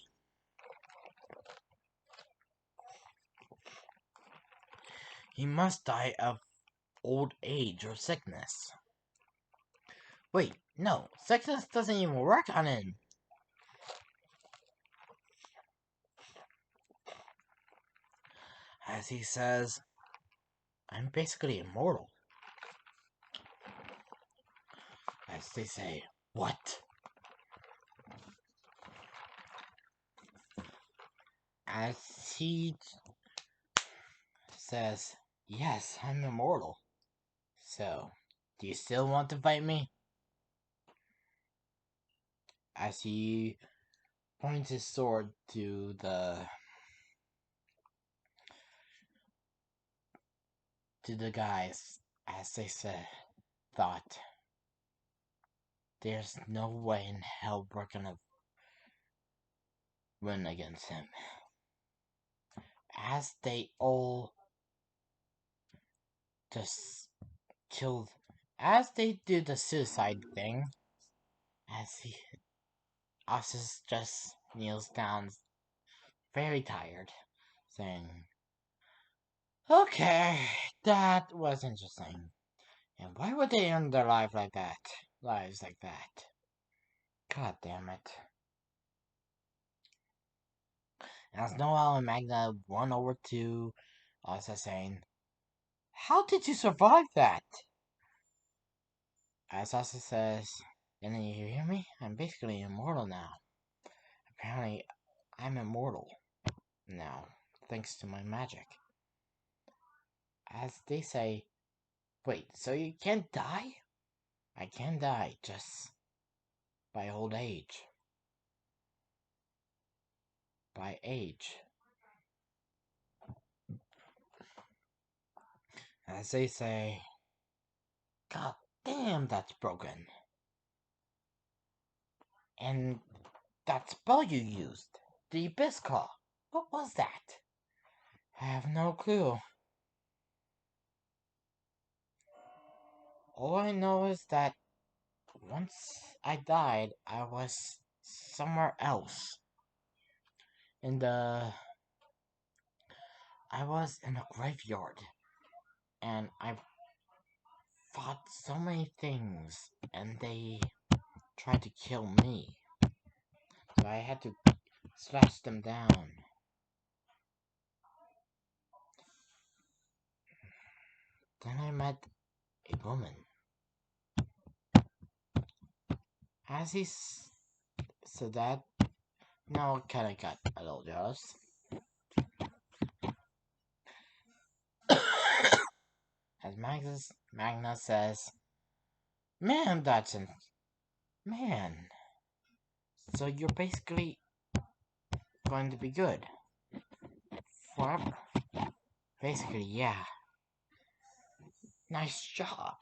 He must die of old age or sickness. Wait, no, sickness doesn't even work on him. As he says, I'm basically immortal. As they say, what? As he says, yes, I'm immortal. So, do you still want to fight me? As he points his sword to the guys, as they thought, there's no way in hell we're gonna win against him. As they all just killed, as they do the suicide thing, as Osis just kneels down, very tired, saying, okay, that was interesting. And why would they end their lives like that? God damn it. As Noel and Magna run over to Asa saying, how did you survive that? As Asa says, and you hear me? I'm basically immortal now. Apparently, I'm immortal now, thanks to my magic. As they say, wait, so you can't die? I can die, just by old age. By age. As they say, God damn, that's broken. And that spell you used, the Abyss Claw, what was that? I have no clue. All I know is that once I died, I was somewhere else. I was in a graveyard. And I fought so many things, and they tried to kill me. So I had to slash them down. Then I met a woman. As he said that, now it kinda got a little jealous. As Magna says, man, Dodson, man. So you're basically going to be good. Forever. Basically, yeah. Nice job.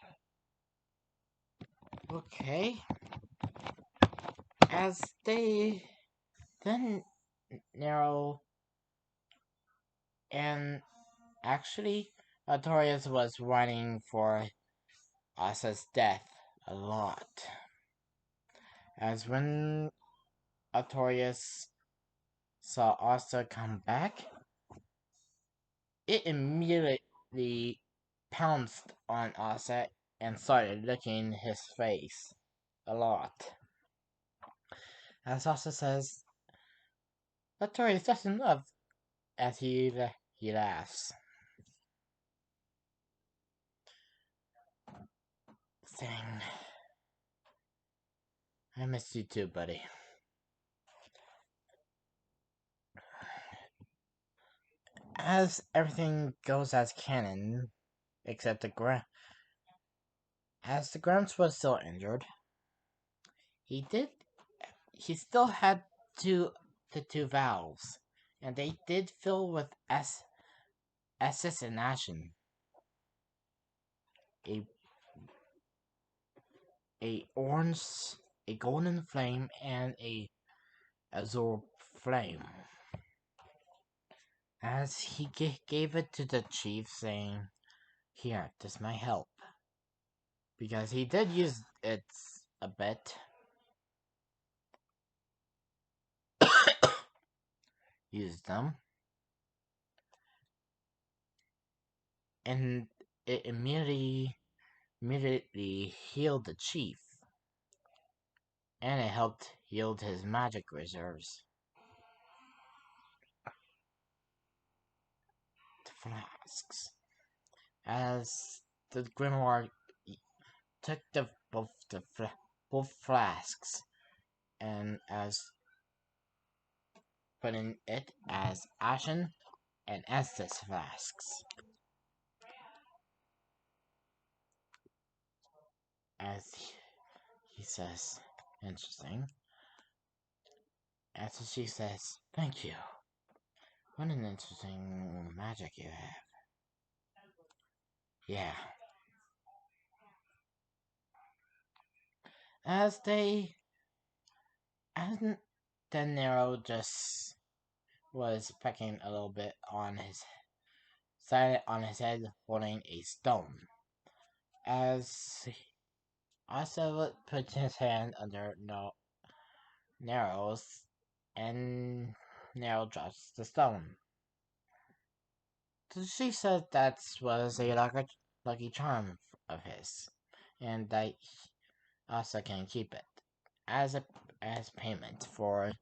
Okay. As they then narrow, and actually, Artorias was running for Asa's death a lot. As when Artorias saw Asa come back, it immediately pounced on Asa and started licking his face a lot. As Asta says, "That toy is just in love," as he laughs, saying, "I miss you too, buddy." As everything goes as canon, except as the Gramps was still injured, he did he still had the two valves, and they did fill with assassination, a a orange, a golden flame, and a azure flame. As he gave it to the chief, saying, "Here, this might help," because he did use it a bit. Used them, and it immediately healed the chief, and it helped heal his magic reserves. The flasks. As the grimoire took both flasks, and as putting it as Ashen and Estes flasks. As he says, interesting. As she says, "Thank you. What an interesting magic you have." Yeah. As they, as then Nero just was pecking a little bit on his side on his head, holding a stone. As also put his hand under Nero's, and Nero drops the stone. So she said that was a lucky charm of his, and that Asa can keep it as as payment for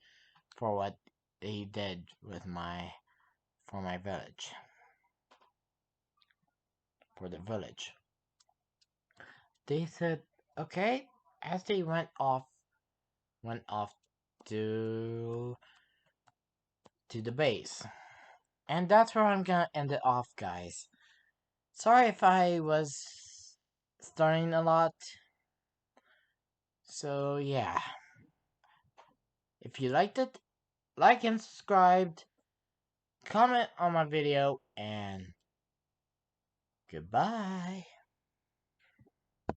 what he did with my village, for the village. They said okay as they went off to the base. And that's where I'm gonna end it off, guys. Sorry if I was starting a lot. So yeah. If you liked it, like and subscribe, comment on my video, and goodbye.